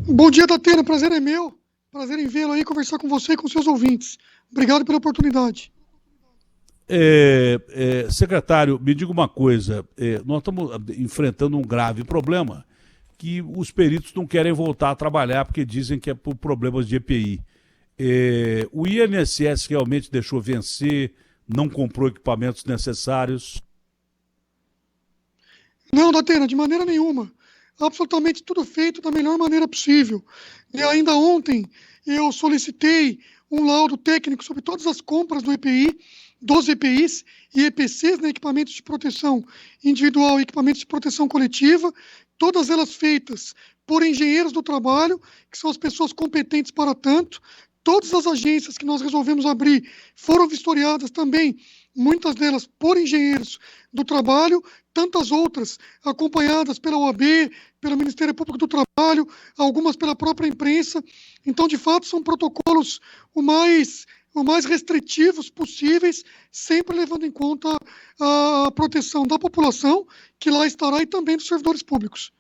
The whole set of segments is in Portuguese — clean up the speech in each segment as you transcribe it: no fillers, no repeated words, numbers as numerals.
Bom dia, Datena. Prazer é meu. Prazer em vê-lo aí, conversar com você e com seus ouvintes. Obrigado pela oportunidade. Secretário, me diga uma coisa. Nós estamos enfrentando um grave problema que os peritos não querem voltar a trabalhar porque dizem que é por problemas de EPI. O INSS realmente deixou vencer, não comprou equipamentos necessários. Não, Datena, de maneira nenhuma. Absolutamente tudo feito da melhor maneira possível. E ainda ontem eu solicitei um laudo técnico sobre todas as compras do EPI, dos EPIs e EPCs, né, equipamentos de proteção individual e equipamentos de proteção coletiva, todas elas feitas por engenheiros do trabalho, que são as pessoas competentes para tanto. Todas as agências que nós resolvemos abrir foram vistoriadas também, muitas delas por engenheiros do trabalho, tantas outras acompanhadas pela OAB, pelo Ministério Público do Trabalho, algumas pela própria imprensa. Então, de fato, são protocolos o mais restritivos possíveis, sempre levando em conta a proteção da população, que lá estará, e também dos servidores públicos.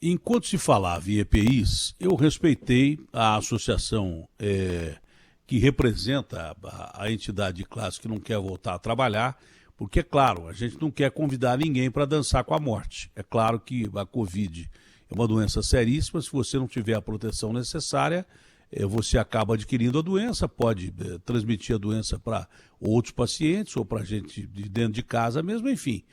Enquanto se falava em EPIs, eu respeitei a associação que representa a entidade de classe que não quer voltar a trabalhar, porque, é claro, a gente não quer convidar ninguém para dançar com a morte. É claro que a Covid é uma doença seríssima, se você não tiver a proteção necessária, você acaba adquirindo a doença, pode transmitir a doença para outros pacientes ou para gente de dentro de casa mesmo, enfim.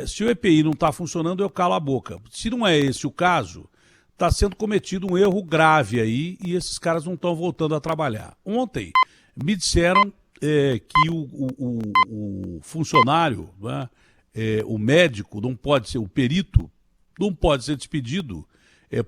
Se o EPI não está funcionando, eu calo a boca. Se não é esse o caso, está sendo cometido um erro grave aí e esses caras não estão voltando a trabalhar. Ontem me disseram que o funcionário, né, o médico, não pode ser, o perito, não pode ser despedido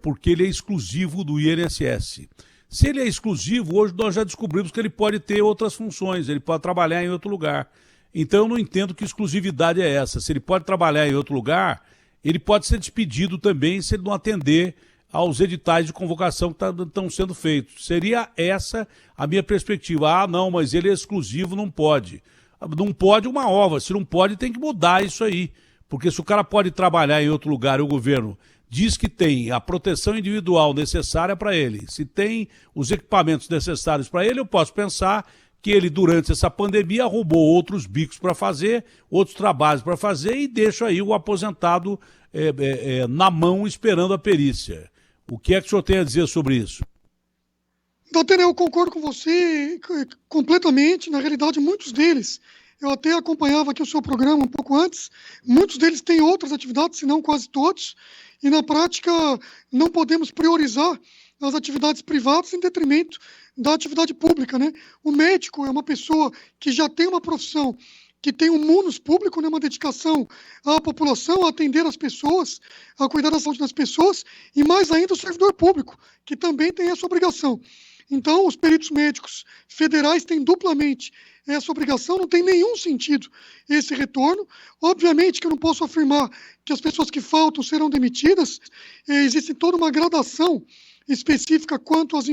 porque ele é exclusivo do INSS. Se ele é exclusivo, hoje nós já descobrimos que ele pode ter outras funções, ele pode trabalhar em outro lugar. Então eu não entendo que exclusividade é essa. Se ele pode trabalhar em outro lugar, ele pode ser despedido também se ele não atender aos editais de convocação que estão sendo feitos. Seria essa a minha perspectiva. Ah, não, mas ele é exclusivo, não pode. Não pode uma ova. Se não pode, tem que mudar isso aí. Porque se o cara pode trabalhar em outro lugar e o governo diz que tem a proteção individual necessária para ele, se tem os equipamentos necessários para ele, eu posso pensar que ele, durante essa pandemia, arrumou outros bicos para fazer, outros trabalhos para fazer e deixa aí o aposentado na mão esperando a perícia. O que é que o senhor tem a dizer sobre isso? Datena, eu concordo com você completamente. Na realidade, muitos deles, eu até acompanhava aqui o seu programa um pouco antes, muitos deles têm outras atividades, se não quase todos, e na prática não podemos priorizar as atividades privadas em detrimento da atividade pública, né? O médico é uma pessoa que já tem uma profissão, que tem um munus público, né, uma dedicação à população, a atender as pessoas, a cuidar da saúde das pessoas, e mais ainda o servidor público, que também tem essa obrigação. Então, os peritos médicos federais têm duplamente essa obrigação, não tem nenhum sentido esse retorno. Obviamente que eu não posso afirmar que as pessoas que faltam serão demitidas, existe toda uma gradação específica quanto às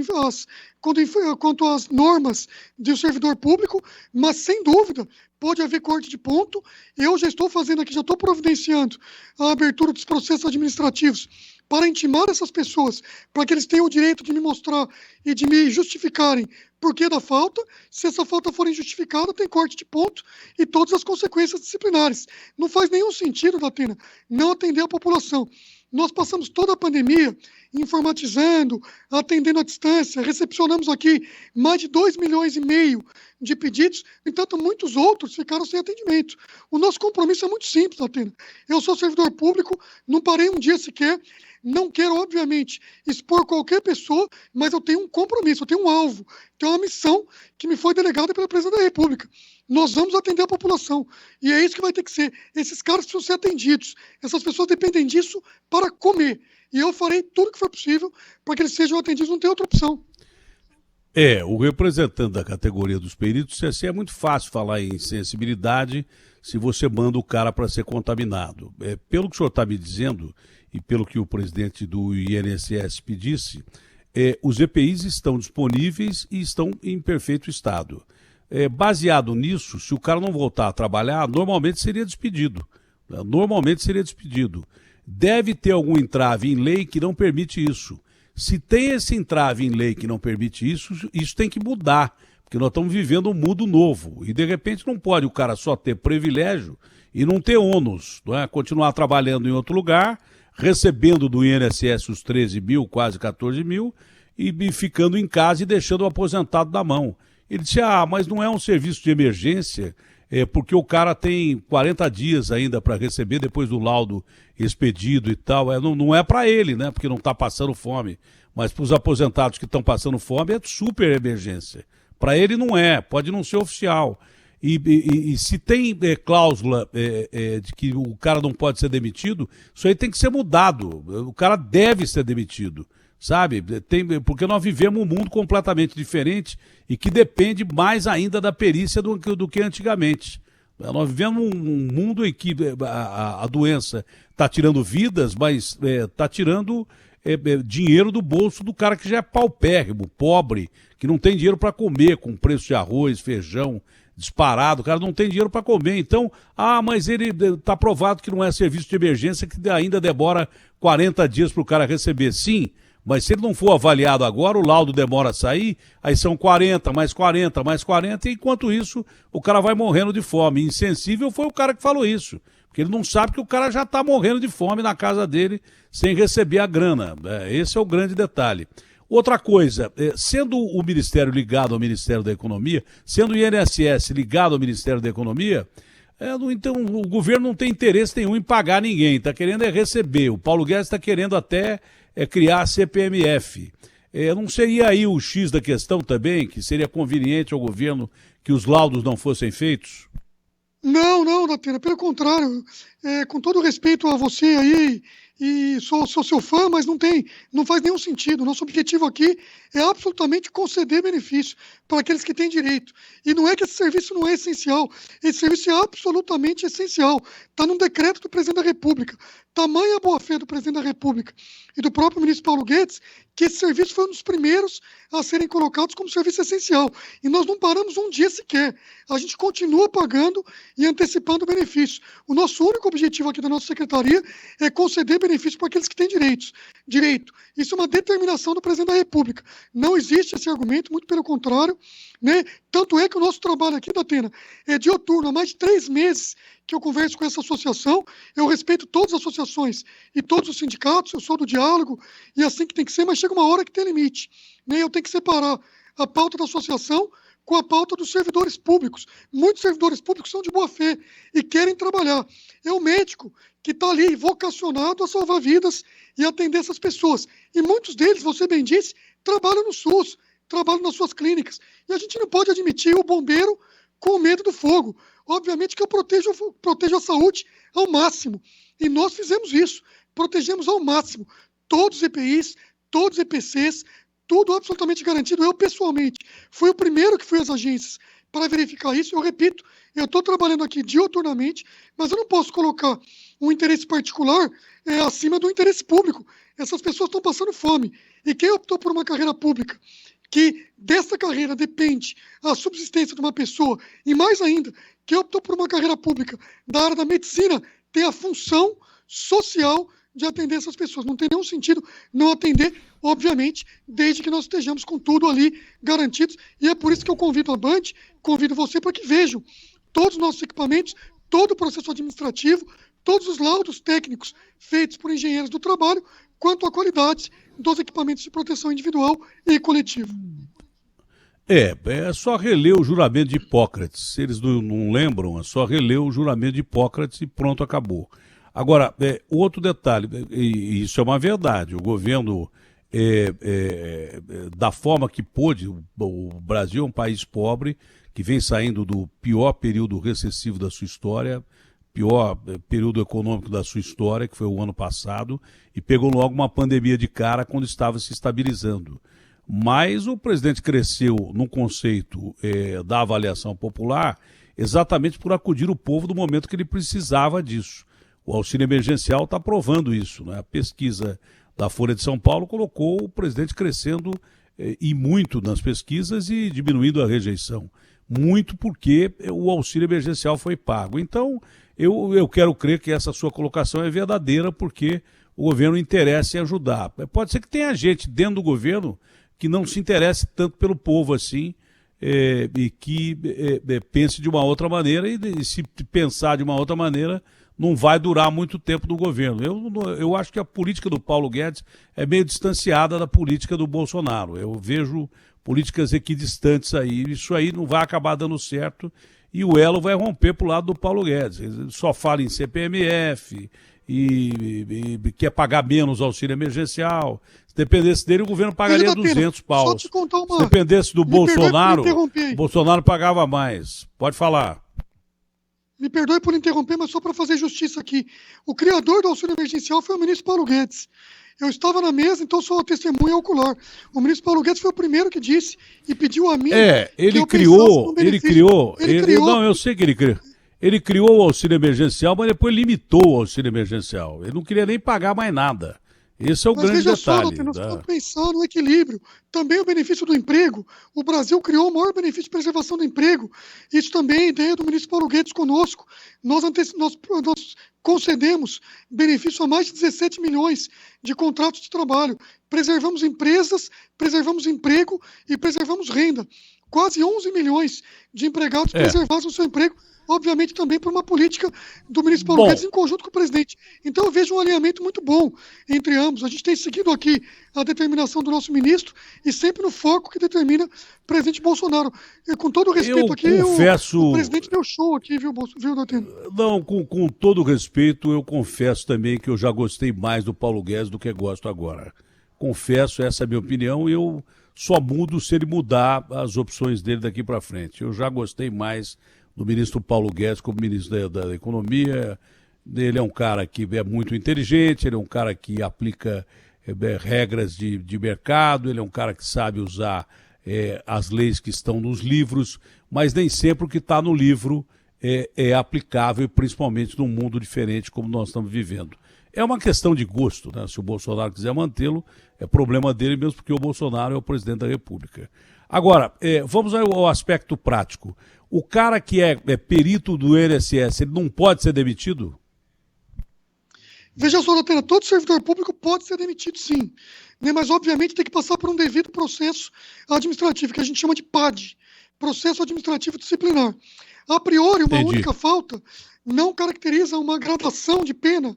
normas do servidor público, mas sem dúvida pode haver corte de ponto. Eu já estou fazendo aqui, já estou providenciando a abertura dos processos administrativos para intimar essas pessoas, para que eles tenham o direito de me mostrar e de me justificarem por que da falta. Se essa falta for injustificada, tem corte de ponto e todas as consequências disciplinares. Não faz nenhum sentido, Datena, não atender a população. Nós passamos toda a pandemia informatizando, atendendo à distância, recepcionamos aqui mais de 2,5 milhões de pedidos, entanto, muitos outros ficaram sem atendimento. O nosso compromisso é muito simples, Atena. Eu sou servidor público, não parei um dia sequer, não quero, obviamente, expor qualquer pessoa, mas eu tenho um compromisso, eu tenho um alvo, tenho uma missão que me foi delegada pela Presidência da República. Nós vamos atender a população, e é isso que vai ter que ser. Esses caras precisam ser atendidos, essas pessoas dependem disso para comer, e eu farei tudo o que for possível para que eles sejam atendidos, não tem outra opção. O representante da categoria dos peritos, assim, é muito fácil falar em sensibilidade se você manda o cara para ser contaminado. Pelo que o senhor está me dizendo, e pelo que o presidente do INSS pedisse, os EPIs estão disponíveis e estão em perfeito estado. Baseado nisso, se o cara não voltar a trabalhar, normalmente seria despedido. Normalmente seria despedido. deve ter algum entrave em lei que não permite isso. Se tem esse entrave em lei que não permite isso, isso tem que mudar, porque nós estamos vivendo um mundo novo. E, de repente, não pode o cara só ter privilégio e não ter ônus, não é? Continuar trabalhando em outro lugar, recebendo do INSS os 13 mil, quase 14 mil, e ficando em casa e deixando o aposentado na mão. Ele disse, mas não é um serviço de emergência, porque o cara tem 40 dias ainda para receber depois do laudo expedido e tal. Não é para ele, né? Porque não está passando fome. Mas para os aposentados que estão passando fome é super emergência. Para ele não é, pode não ser oficial. E se tem cláusula de que o cara não pode ser demitido, isso aí tem que ser mudado. O cara deve ser demitido, sabe? Porque nós vivemos um mundo completamente diferente e que depende mais ainda da perícia do que antigamente. Nós vivemos um mundo em que a doença está tirando vidas, mas está tirando dinheiro do bolso do cara que já é paupérrimo, pobre, que não tem dinheiro para comer, com preço de arroz, feijão disparado, o cara não tem dinheiro para comer. Então, mas ele está provado que não é serviço de emergência, que ainda demora 40 dias para o cara receber. Sim, mas se ele não for avaliado agora, o laudo demora a sair, aí são 40, mais 40, mais 40, e enquanto isso, o cara vai morrendo de fome. Insensível foi o cara que falou isso, porque ele não sabe que o cara já está morrendo de fome na casa dele, sem receber a grana. Esse é o grande detalhe. Outra coisa, sendo o Ministério ligado ao Ministério da Economia, sendo o INSS ligado ao Ministério da Economia, então o governo não tem interesse nenhum em pagar ninguém, está querendo receber. O Paulo Guedes está querendo até criar a CPMF. Não seria aí o X da questão também, que seria conveniente ao governo que os laudos não fossem feitos? Não, Datena, pelo contrário, com todo respeito a você aí, e sou seu fã, mas não faz nenhum sentido. Nosso objetivo aqui é absolutamente conceder benefício para aqueles que têm direito. E não é que esse serviço não é essencial, esse serviço é absolutamente essencial. Está num decreto do presidente da República. Tamanha a boa-fé do presidente da República e do próprio ministro Paulo Guedes, que esse serviço foi um dos primeiros a serem colocados como serviço essencial. E nós não paramos um dia sequer. A gente continua pagando e antecipando benefícios. O nosso único objetivo aqui da nossa secretaria é conceder benefícios para aqueles que têm direito. Isso é uma determinação do presidente da República. Não existe esse argumento, muito pelo contrário, né? Tanto é que o nosso trabalho aqui, Datena, é dioturno. Há mais de 3 meses que eu converso com essa associação, eu respeito todas as associações e todos os sindicatos, eu sou do diálogo, e assim que tem que ser, mas chega uma hora que tem limite, né? Eu tenho que separar a pauta da associação com a pauta dos servidores públicos. Muitos servidores públicos são de boa fé e querem trabalhar. É o médico que está ali vocacionado a salvar vidas e atender essas pessoas. E muitos deles, você bem disse, trabalham no SUS, trabalham nas suas clínicas. E a gente não pode admitir o bombeiro com medo do fogo. Obviamente que eu protejo a saúde ao máximo. E nós fizemos isso. Protegemos ao máximo todos os EPIs, todos os EPCs, tudo absolutamente garantido. Eu, pessoalmente, fui o primeiro que fui às agências para verificar isso. Eu repito, eu estou trabalhando aqui diuturnamente, mas eu não posso colocar um interesse particular acima do interesse público. Essas pessoas estão passando fome. E quem optou por uma carreira pública, que dessa carreira depende a subsistência de uma pessoa, e mais ainda, quem optou por uma carreira pública da área da medicina, tem a função social de atender essas pessoas. Não tem nenhum sentido não atender, obviamente, desde que nós estejamos com tudo ali garantidos. E é por isso que eu convido a Band, convido você para que vejam todos os nossos equipamentos, todo o processo administrativo, todos os laudos técnicos feitos por engenheiros do trabalho, quanto à qualidade dos equipamentos de proteção individual e coletiva. É só reler o juramento de Hipócrates. Se eles não lembram, é só reler o juramento de Hipócrates e pronto, acabou. Agora, outro detalhe, e isso é uma verdade, o governo, da forma que pôde, o Brasil é um país pobre, que vem saindo do pior período recessivo da sua história, pior período econômico da sua história, que foi o ano passado, e pegou logo uma pandemia de cara quando estava se estabilizando. Mas o presidente cresceu no conceito da avaliação popular exatamente por acudir o povo no momento que ele precisava disso. O auxílio emergencial está provando isso, né? A pesquisa da Folha de São Paulo colocou o presidente crescendo e muito nas pesquisas e diminuindo a rejeição. Muito porque o auxílio emergencial foi pago. Então, eu quero crer que essa sua colocação é verdadeira, porque o governo interessa em ajudar. Pode ser que tenha gente dentro do governo que não se interesse tanto pelo povo assim, e que pense de uma outra maneira, e se pensar de uma outra maneira, não vai durar muito tempo no governo. Eu acho que a política do Paulo Guedes é meio distanciada da política do Bolsonaro. Eu vejo políticas equidistantes aí, isso aí não vai acabar dando certo, e o elo vai romper para o lado do Paulo Guedes. Ele só fala em CPMF e quer pagar menos auxílio emergencial. Se dependesse dele, o governo pagaria 200 paus. Se dependesse do Bolsonaro, o Bolsonaro pagava mais. Pode falar. Me perdoe por interromper, mas só para fazer justiça aqui. O criador do auxílio emergencial foi o ministro Paulo Guedes. Eu estava na mesa, então sou uma testemunha ocular. O ministro Paulo Guedes foi o primeiro que disse e pediu a mim. Ele criou. Não, eu sei que ele criou. Ele criou o auxílio emergencial, mas depois limitou o auxílio emergencial. Ele não queria nem pagar mais nada. Esse é o grande detalhe. Só, nós estamos pensando no equilíbrio. Também o benefício do emprego. O Brasil criou o maior benefício de preservação do emprego. Isso também é ideia do ministro Paulo Guedes conosco. Nós concedemos benefício a mais de 17 milhões de contratos de trabalho. Preservamos empresas, preservamos emprego e preservamos renda. Quase 11 milhões de empregados preservaram o seu emprego, obviamente também por uma política do ministro Paulo Guedes em conjunto com o presidente. Então eu vejo um alinhamento muito bom entre ambos. A gente tem seguido aqui a determinação do nosso ministro e sempre no foco que determina o presidente Bolsonaro. E com todo o respeito o presidente deu show aqui, viu, Datena? Não, com todo o respeito, eu confesso também que eu já gostei mais do Paulo Guedes do que gosto agora. Confesso, essa é a minha opinião, e eu só mudo se ele mudar as opções dele daqui para frente. Eu já gostei mais do ministro Paulo Guedes como ministro da Economia. Ele é um cara que é muito inteligente, ele é um cara que aplica regras de mercado, ele é um cara que sabe usar as leis que estão nos livros, mas nem sempre o que está no livro é aplicável, principalmente num mundo diferente como nós estamos vivendo. É uma questão de gosto, né? Se o Bolsonaro quiser mantê-lo, é problema dele mesmo, porque o Bolsonaro é o presidente da República. Agora, vamos ao aspecto prático. O cara que é perito do INSS, ele não pode ser demitido? Veja só, Datena, todo servidor público pode ser demitido, sim. Né? Mas, obviamente, tem que passar por um devido processo administrativo, que a gente chama de PAD, Processo Administrativo Disciplinar. A priori, uma única falta não caracteriza uma gradação de pena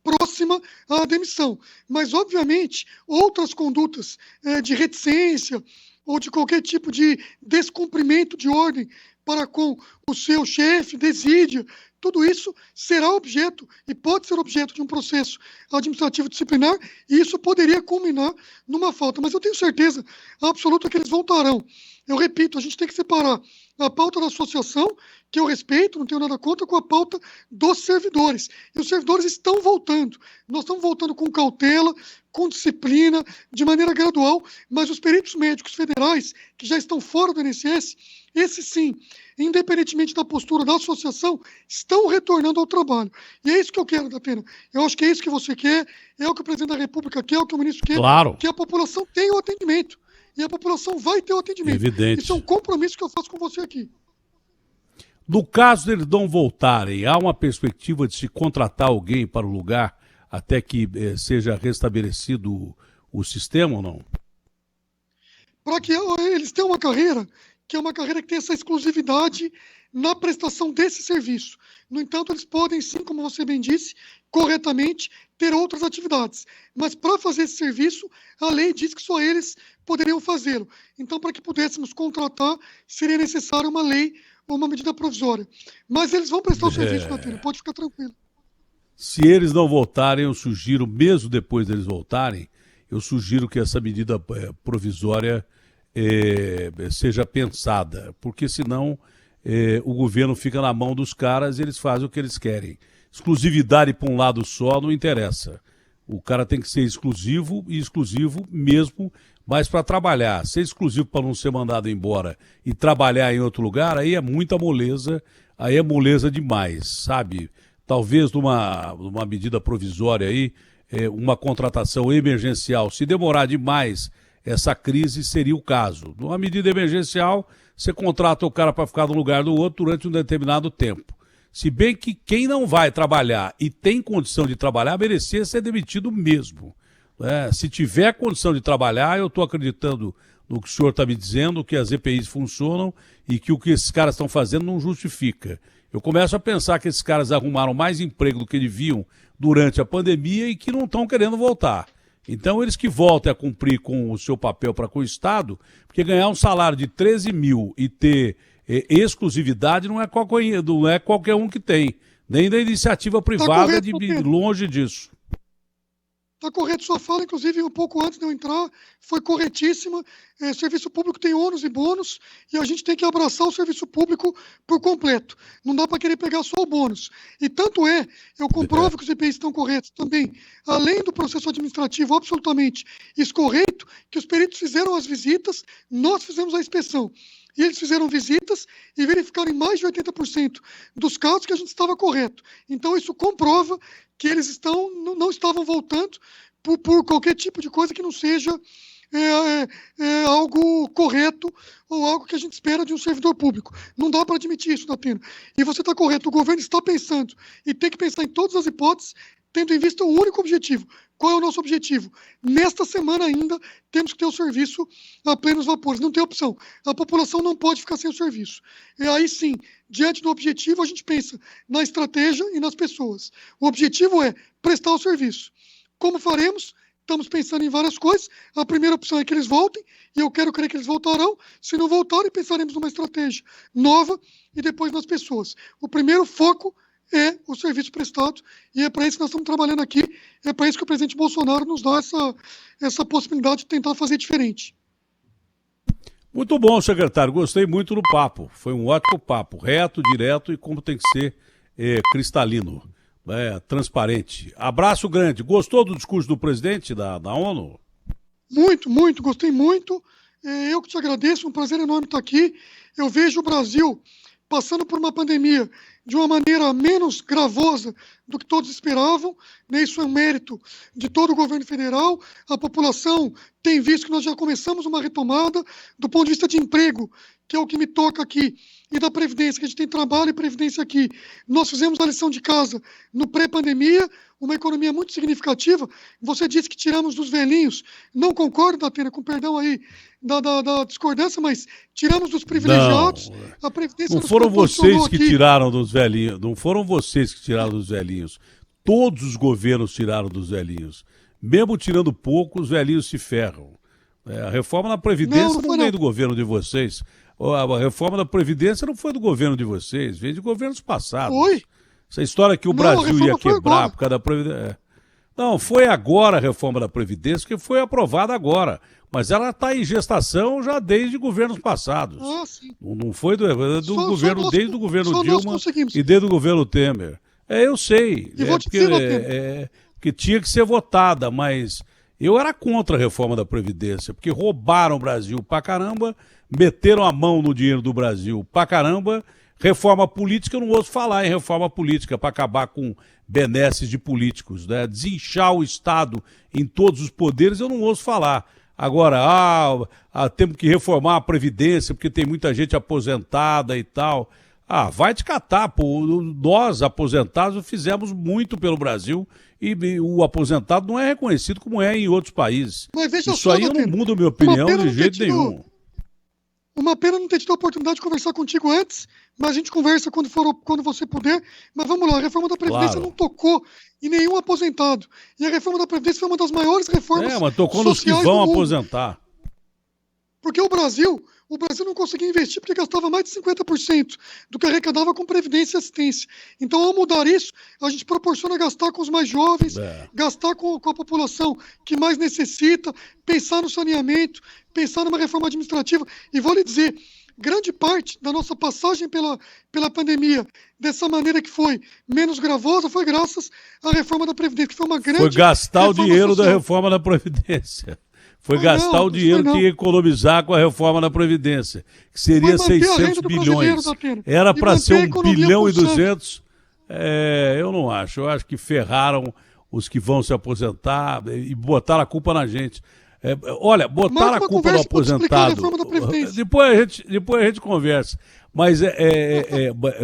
próxima à demissão. Mas, obviamente, outras condutas de reticência ou de qualquer tipo de descumprimento de ordem para com o seu chefe, desídia, tudo isso será objeto e pode ser objeto de um processo administrativo disciplinar, e isso poderia culminar numa falta. Mas eu tenho certeza absoluta que eles voltarão. Eu repito, a gente tem que separar a pauta da associação, que eu respeito, não tenho nada contra, com a pauta dos servidores. E os servidores estão voltando. Nós estamos voltando com cautela, com disciplina, de maneira gradual, mas os peritos médicos federais, que já estão fora do INSS, esses sim, independentemente da postura da associação, estão retornando ao trabalho. E é isso que eu quero, Datena. Eu acho que é isso que você quer, é o que o presidente da República quer, é o que o ministro quer, claro, que a população tenha o atendimento. E a população vai ter o atendimento. Evidente. Isso é um compromisso que eu faço com você aqui. No caso deles não voltarem, há uma perspectiva de se contratar alguém para o lugar até que seja restabelecido o sistema ou não? Para que eles tenham uma carreira, que é uma carreira que tem essa exclusividade na prestação desse serviço. No entanto, eles podem sim, como você bem disse, corretamente, ter outras atividades. Mas para fazer esse serviço, a lei diz que só eles poderiam fazê-lo. Então, para que pudéssemos contratar, seria necessário uma lei ou uma medida provisória. Mas eles vão prestar o serviço, Datena, pode ficar tranquilo. Se eles não voltarem, eu sugiro, mesmo depois deles voltarem, eu sugiro que essa medida provisória seja pensada, porque senão o governo fica na mão dos caras e eles fazem o que eles querem. Exclusividade para um lado só não interessa. O cara tem que ser exclusivo, e exclusivo mesmo, mas para trabalhar. Ser exclusivo para não ser mandado embora e trabalhar em outro lugar, aí é muita moleza, aí é moleza demais, sabe? Talvez numa medida provisória aí, uma contratação emergencial, se demorar demais essa crise, seria o caso. Numa medida emergencial, você contrata o cara para ficar no lugar do outro durante um determinado tempo. Se bem que quem não vai trabalhar e tem condição de trabalhar, merecia ser demitido mesmo. Se tiver condição de trabalhar, eu estou acreditando no que o senhor está me dizendo, que as EPIs funcionam e que o que esses caras estão fazendo não justifica. Eu começo a pensar que esses caras arrumaram mais emprego do que deviam durante a pandemia e que não estão querendo voltar. Então eles que voltem a cumprir com o seu papel para com o Estado, porque ganhar um salário de 13 mil e ter exclusividade não é qualquer um que tem, nem da iniciativa privada, de longe disso. Está correto sua fala, inclusive um pouco antes de eu entrar, foi corretíssima. Serviço público tem ônus e bônus e a gente tem que abraçar o serviço público por completo. Não dá para querer pegar só o bônus. E tanto eu comprovo que os EPIs estão corretos também, além do processo administrativo absolutamente escorreto, que os peritos fizeram as visitas, nós fizemos a inspeção. E eles fizeram visitas e verificaram em mais de 80% dos casos que a gente estava correto. Então isso comprova que eles não estavam voltando por qualquer tipo de coisa que não seja algo correto ou algo que a gente espera de um servidor público. Não dá para admitir isso, Datena. E você está correto, o governo está pensando e tem que pensar em todas as hipóteses, tendo em vista um único objetivo. Qual é o nosso objetivo? Nesta semana ainda, temos que ter o serviço a plenos vapores. Não tem opção. A população não pode ficar sem o serviço. E aí sim, diante do objetivo, a gente pensa na estratégia e nas pessoas. O objetivo é prestar o serviço. Como faremos? Estamos pensando em várias coisas. A primeira opção é que eles voltem, e eu quero crer que eles voltarão. Se não voltarem, pensaremos numa estratégia nova e depois nas pessoas. O primeiro foco é o serviço prestado, e é para isso que nós estamos trabalhando aqui, é para isso que o presidente Bolsonaro nos dá essa possibilidade de tentar fazer diferente. Muito bom, secretário, gostei muito do papo, foi um ótimo papo, reto, direto e como tem que ser cristalino, transparente. Abraço grande, gostou do discurso do presidente da ONU? Muito, gostei muito, eu que te agradeço, um prazer enorme estar aqui. Eu vejo o Brasil passando por uma pandemia de uma maneira menos gravosa do que todos esperavam, né? Isso é um mérito de todo o governo federal. A população tem visto que nós já começamos uma retomada do ponto de vista de emprego, que é o que me toca aqui, e da Previdência, que a gente tem trabalho e Previdência aqui. Nós fizemos a lição de casa no pré-pandemia, uma economia muito significativa. Você disse que tiramos dos velhinhos, não concordo, Datena, com perdão aí da discordância, mas tiramos dos privilegiados. Não, a Previdência não foram vocês que tiraram dos velhinhos, não foram vocês que tiraram dos velhinhos. Todos os governos tiraram dos velhinhos. Mesmo tirando pouco, os velhinhos se ferram. A reforma da Previdência não veio do governo de vocês. A reforma da Previdência não foi do governo de vocês, veio de governos passados. Foi. Essa história que o Brasil ia quebrar por causa da Previdência. Não, foi agora a reforma da Previdência, que foi aprovada agora. Mas ela está em gestação já desde governos passados. Sim. Não foi do governo, desde o governo Dilma e desde o governo Temer. Eu sei. Porque tinha que ser votada, mas eu era contra a reforma da Previdência, porque roubaram o Brasil pra caramba, meteram a mão no dinheiro do Brasil pra caramba. Reforma política, eu não ouço falar em reforma política para acabar com benesses de políticos, né? Desinchar o Estado em todos os poderes, eu não ouço falar. Agora, temos que reformar a Previdência porque tem muita gente aposentada e tal. Vai te catar, pô. Nós, aposentados, fizemos muito pelo Brasil e o aposentado não é reconhecido como é em outros países. Mas veja Isso aí eu não mudo a minha opinião de jeito nenhum. Uma pena não ter tido a oportunidade de conversar contigo antes, mas a gente conversa quando você puder. Mas vamos lá, a reforma da Previdência não tocou em nenhum aposentado. E a reforma da Previdência foi uma das maiores reformas sociais. Mas tocou nos que vão aposentar. Porque o Brasil não conseguia investir porque gastava mais de 50% do que arrecadava com Previdência e assistência. Então, ao mudar isso, a gente proporciona gastar com os mais jovens, gastar com a população que mais necessita, pensar no saneamento, pensar numa reforma administrativa. E vou lhe dizer, grande parte da nossa passagem pela pandemia, dessa maneira que foi menos gravosa, foi graças à reforma da Previdência, que foi uma grande... Foi gastar o dinheiro da reforma da Previdência. Foi gastar o dinheiro que ia economizar com a reforma da Previdência, que seria 600 bilhões. Era para ser 1 bilhão e 200. Eu não acho. Eu acho que ferraram os que vão se aposentar e botaram a culpa na gente. Olha, botaram a culpa no aposentado. Depois a gente conversa. Mas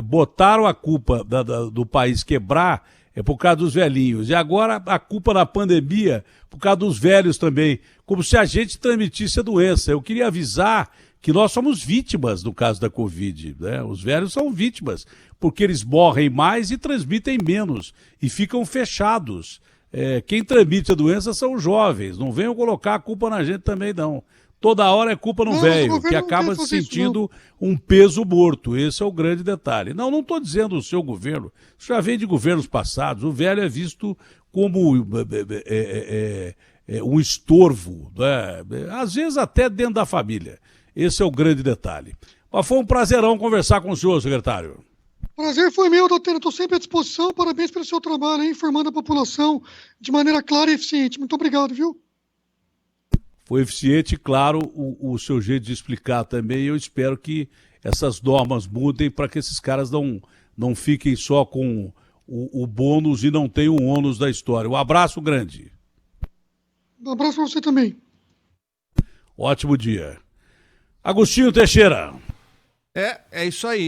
botaram a culpa do país quebrar por causa dos velhinhos. E agora a culpa da pandemia por causa dos velhos também. Como se a gente transmitisse a doença. Eu queria avisar que nós somos vítimas no caso da Covid, né? Os velhos são vítimas, porque eles morrem mais e transmitem menos, e ficam fechados. Quem transmite a doença são os jovens, não venham colocar a culpa na gente também, não. Toda hora é culpa no velho, que acaba se sentindo um peso morto. Esse é o grande detalhe. Não estou dizendo o seu governo, isso já vem de governos passados. O velho é visto como um estorvo, né? Às vezes até dentro da família. Esse é o grande detalhe. Mas foi um prazerão conversar com o senhor, secretário. Prazer foi meu, doutor. Estou sempre à disposição. Parabéns pelo seu trabalho, hein? Informando a população de maneira clara e eficiente. Muito obrigado, viu? Foi eficiente, claro, o seu jeito de explicar também. Eu espero que essas normas mudem para que esses caras não fiquem só com o bônus e não tenham o ônus da história. Um abraço grande. Um abraço para você também. Ótimo dia. Agostinho Teixeira. É isso aí.